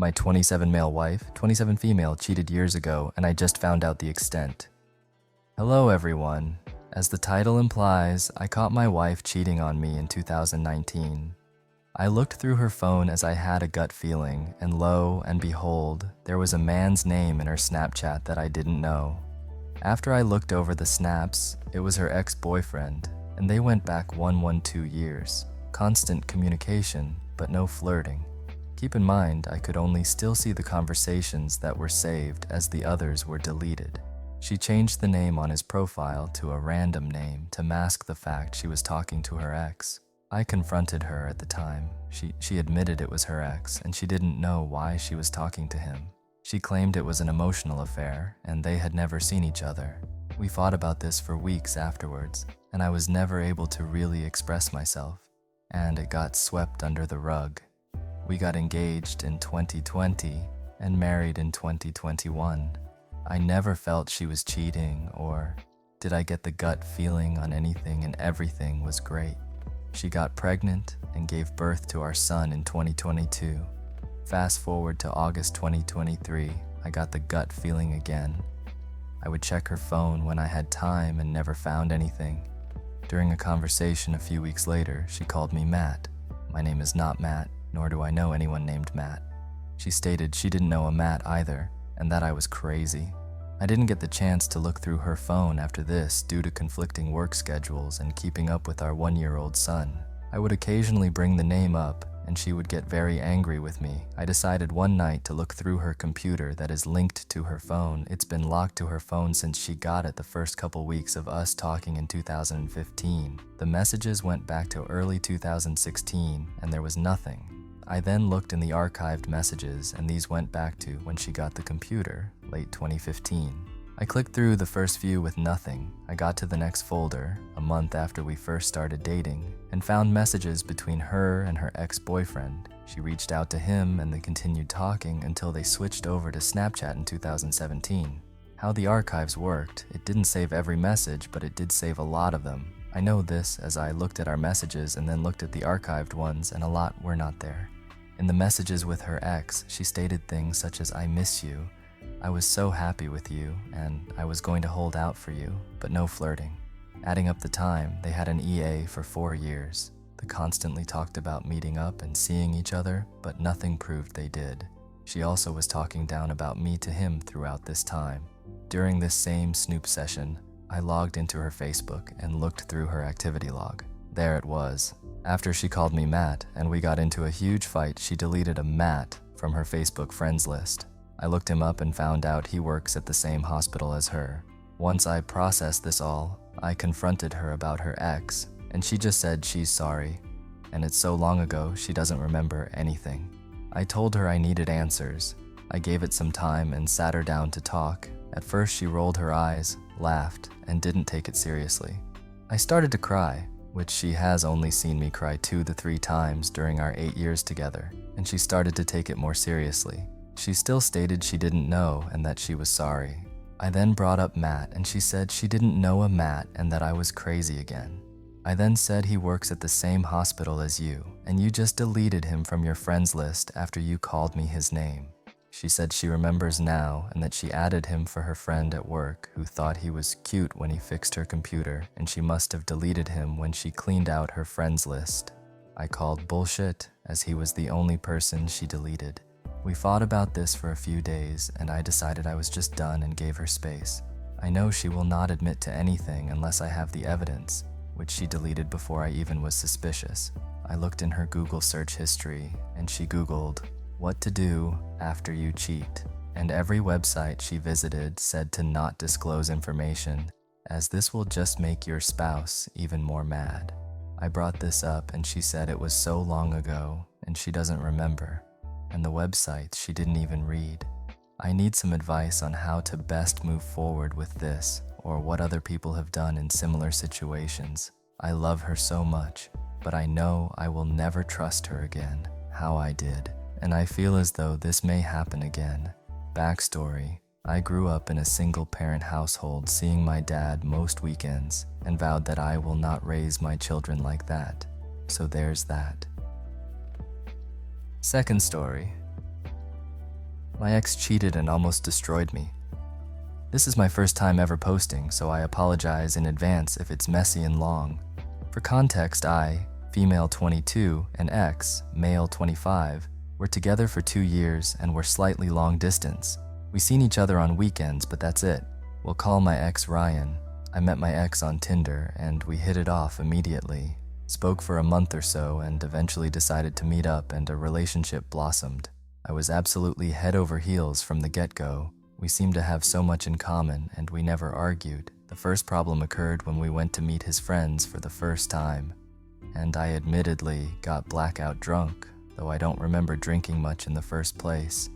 My 27 male wife, 27 female cheated years ago, and I just found out the extent. Hello everyone. As the title implies, I caught my wife cheating on me in 2019. I looked through her phone as I had a gut feeling, and lo and behold, there was a man's name in her Snapchat that I didn't know. After I looked over the snaps, it was her ex-boyfriend, and they went back 112 years. Constant communication, but no flirting. Keep in mind, I could only still see the conversations that were saved as the others were deleted. She changed the name on his profile to a random name to mask the fact she was talking to her ex. I confronted her at the time. She admitted it was her ex, and she didn't know why she was talking to him. She claimed it was an emotional affair, and they had never seen each other. We fought about this for weeks afterwards, and I was never able to really express myself, and it got swept under the rug. We got engaged in 2020 and married in 2021. I never felt she was cheating, or did I get the gut feeling on anything, and everything was great. She got pregnant and gave birth to our son in 2022. Fast forward to August 2023, I got the gut feeling again. I would check her phone when I had time and never found anything. During a conversation a few weeks later, she called me Matt. My name is not Matt, nor do I know anyone named Matt. She stated she didn't know a Matt either, and that I was crazy. I didn't get the chance to look through her phone after this due to conflicting work schedules and keeping up with our 1-year-old son. I would occasionally bring the name up, and she would get very angry with me. I decided one night to look through her computer that is linked to her phone. It's been locked to her phone since she got it the first couple weeks of us talking in 2015. The messages went back to early 2016, and there was nothing. I then looked in the archived messages, and these went back to when she got the computer, late 2015. I clicked through the first few with nothing. I got to the next folder, a month after we first started dating, and found messages between her and her ex-boyfriend. She reached out to him and they continued talking until they switched over to Snapchat in 2017. How the archives worked, it didn't save every message, but it did save a lot of them. I know this as I looked at our messages and then looked at the archived ones, and a lot were not there. In the messages with her ex, she stated things such as, "I miss you," "I was so happy with you," and "I was going to hold out for you," but no flirting. Adding up the time, they had an EA for 4 years. They constantly talked about meeting up and seeing each other, but nothing proved they did. She also was talking down about me to him throughout this time. During this same Snoop session, I logged into her Facebook and looked through her activity log. There it was. After she called me Matt and we got into a huge fight, she deleted a Matt from her Facebook friends list. I looked him up and found out he works at the same hospital as her. Once I processed this all, I confronted her about her ex, and she just said she's sorry, and it's so long ago she doesn't remember anything. I told her I needed answers. I gave it some time and sat her down to talk. At first she rolled her eyes, laughed, and didn't take it seriously. I started to cry, which she has only seen me cry 2 to 3 times during our 8 years together, and she started to take it more seriously. She still stated she didn't know and that she was sorry. I then brought up Matt, and she said she didn't know a Matt and that I was crazy again. I then said he works at the same hospital as you, and you just deleted him from your friends list after you called me his name. She said she remembers now and that she added him for her friend at work who thought he was cute when he fixed her computer, and she must have deleted him when she cleaned out her friends list. I called bullshit, as he was the only person she deleted. We fought about this for a few days, and I decided I was just done and gave her space. I know she will not admit to anything unless I have the evidence, which she deleted before I even was suspicious. I looked in her Google search history, and she Googled, "What to do after you cheat," and every website she visited said to not disclose information, as this will just make your spouse even more mad. I brought this up and she said it was so long ago and she doesn't remember, and the websites she didn't even read. I need some advice on how to best move forward with this, or what other people have done in similar situations. I love her so much, but I know I will never trust her again, how I did, and I feel as though this may happen again. Backstory: I grew up in a single-parent household, seeing my dad most weekends, and vowed that I will not raise my children like that. So there's that. Second story. My ex cheated and almost destroyed me. This is my first time ever posting, so I apologize in advance if it's messy and long. For context, I, female 22, and ex, male 25, were together for 2 years and were slightly long distance. We seen each other on weekends, but that's it. We'll call my ex Ryan. I met my ex on Tinder and we hit it off immediately. Spoke for a month or so and eventually decided to meet up, and a relationship blossomed. I was absolutely head over heels from the get-go. We seemed to have so much in common and we never argued. The first problem occurred when we went to meet his friends for the first time. And I admittedly got blackout drunk, though I don't remember drinking much in the first place.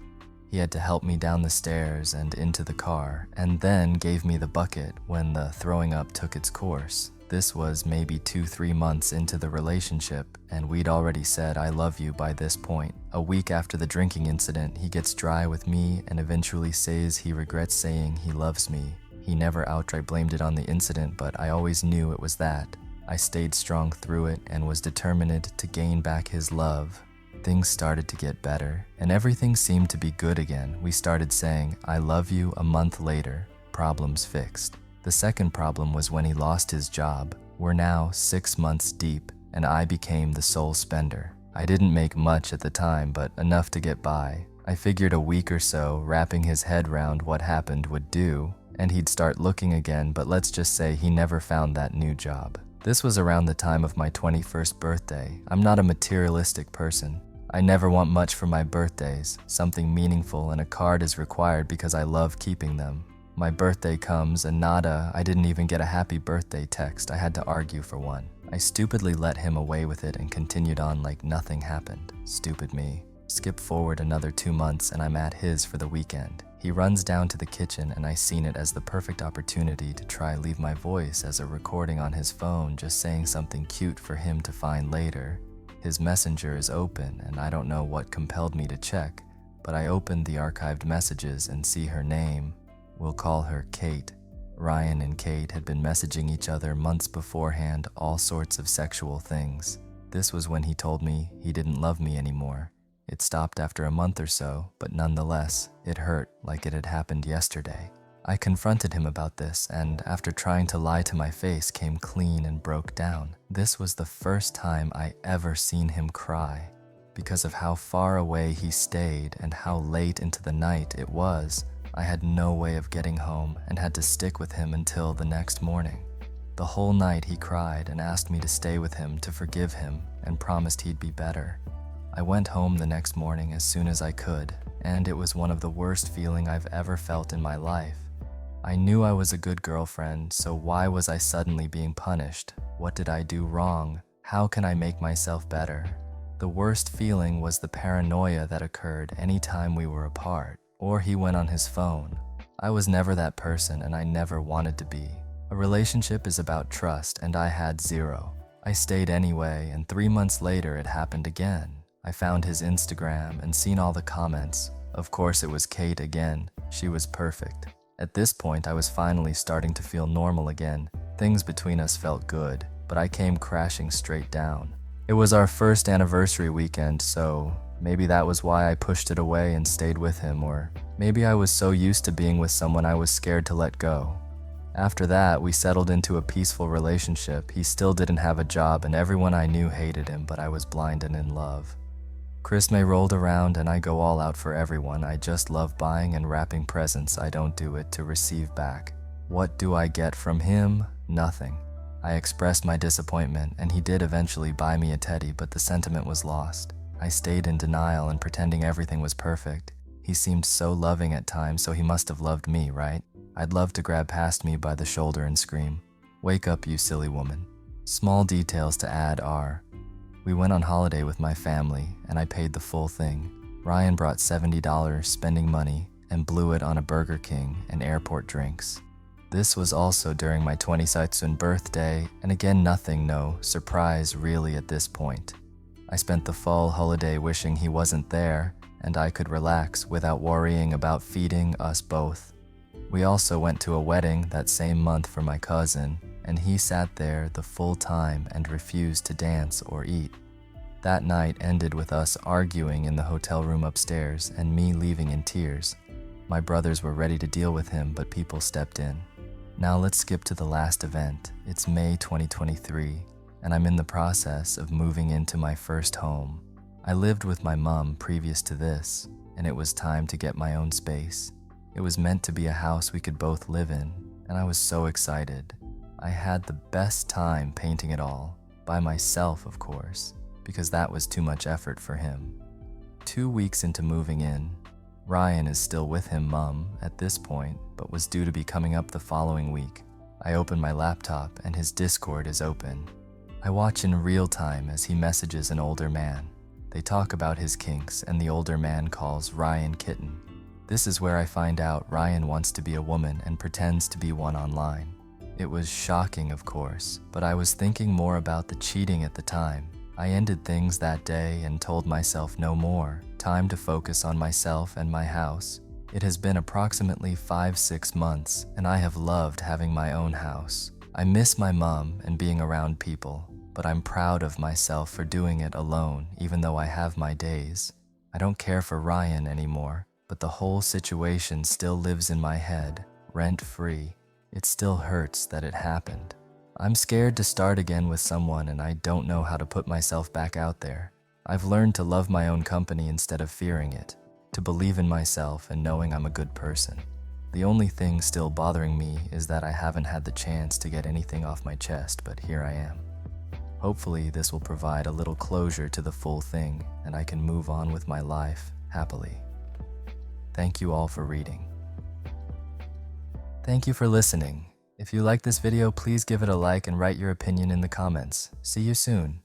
He had to help me down the stairs and into the car, and then gave me the bucket when the throwing up took its course. This was maybe 2-3 months into the relationship, and we'd already said I love you by this point. A week after the drinking incident, he gets dry with me and eventually says he regrets saying he loves me. He never outright blamed it on the incident, but I always knew it was that. I stayed strong through it and was determined to gain back his love. Things started to get better, and everything seemed to be good again. We started saying, I love you a month later. Problems fixed. The second problem was when he lost his job. We're now 6 months deep, and I became the sole spender. I didn't make much at the time, but enough to get by. I figured a week or so, wrapping his head round what happened would do, and he'd start looking again, but let's just say he never found that new job. This was around the time of my 21st birthday. I'm not a materialistic person. I never want much for my birthdays. Something meaningful and a card is required because I love keeping them. My birthday comes and nada, I didn't even get a happy birthday text. I had to argue for one. I stupidly let him away with it and continued on like nothing happened. Stupid me. Skip forward another 2 months and I'm at his for the weekend. He runs down to the kitchen and I seen it as the perfect opportunity to try leave my voice as a recording on his phone, just saying something cute for him to find later. His messenger is open and I don't know what compelled me to check, but I opened the archived messages and see her name. We'll call her Kate. Ryan and Kate had been messaging each other months beforehand, all sorts of sexual things. This was when he told me he didn't love me anymore. It stopped after a month or so, but nonetheless, it hurt like it had happened yesterday. I confronted him about this, and after trying to lie to my face, came clean and broke down. This was the first time I ever seen him cry. Because of how far away he stayed and how late into the night it was, I had no way of getting home and had to stick with him until the next morning. The whole night he cried and asked me to stay with him, to forgive him, and promised he'd be better. I went home the next morning as soon as I could, and it was one of the worst feelings I've ever felt in my life. I knew I was a good girlfriend, so why was I suddenly being punished? What did I do wrong? How can I make myself better? The worst feeling was the paranoia that occurred any time we were apart, or he went on his phone. I was never that person, and I never wanted to be. A relationship is about trust, and I had zero. I stayed anyway, and 3 months later it happened again. I found his Instagram and seen all the comments. Of course it was Kate again. She was perfect. At this point I was finally starting to feel normal again. Things between us felt good, but I came crashing straight down. It was our first anniversary weekend, so maybe that was why I pushed it away and stayed with him, or maybe I was so used to being with someone I was scared to let go. After that, we settled into a peaceful relationship. He still didn't have a job and everyone I knew hated him, but I was blind and in love. Christmas rolled around and I go all out for everyone. I just love buying and wrapping presents. I don't do it to receive back. What do I get from him? Nothing. I expressed my disappointment and he did eventually buy me a teddy, but the sentiment was lost. I stayed in denial and pretending everything was perfect. He seemed so loving at times, so he must have loved me, right? I'd love to grab past me by the shoulder and scream, "Wake up, you silly woman." Small details to add are, we went on holiday with my family and I paid the full thing. Ryan brought $70 spending money and blew it on a Burger King and airport drinks. This was also during my 22nd birthday, and again no surprise really at this point. I spent the fall holiday wishing he wasn't there and I could relax without worrying about feeding us both. We also went to a wedding that same month for my cousin, and he sat there the full time and refused to dance or eat. That night ended with us arguing in the hotel room upstairs and me leaving in tears. My brothers were ready to deal with him, but people stepped in. Now let's skip to the last event. It's May 2023, and I'm in the process of moving into my first home. I lived with my mom previous to this, and it was time to get my own space. It was meant to be a house we could both live in, and I was so excited. I had the best time painting it all, by myself of course, because that was too much effort for him. 2 weeks into moving in, Ryan is still with him mom at this point, but was due to be coming up the following week. I open my laptop and his Discord is open. I watch in real time as he messages an older man. They talk about his kinks and the older man calls Ryan kitten. This is where I find out Ryan wants to be a woman and pretends to be one online. It was shocking, of course, but I was thinking more about the cheating at the time. I ended things that day and told myself no more, time to focus on myself and my house. It has been approximately 5-6 months, and I have loved having my own house. I miss my mom and being around people, but I'm proud of myself for doing it alone, even though I have my days. I don't care for Ryan anymore, but the whole situation still lives in my head, rent-free. It still hurts that it happened. I'm scared to start again with someone, and I don't know how to put myself back out there. I've learned to love my own company instead of fearing it, to believe in myself and knowing I'm a good person. The only thing still bothering me is that I haven't had the chance to get anything off my chest, but here I am. Hopefully this will provide a little closure to the full thing, and I can move on with my life happily. Thank you all for reading. Thank you for listening. If you like this video, please give it a like and write your opinion in the comments. See you soon.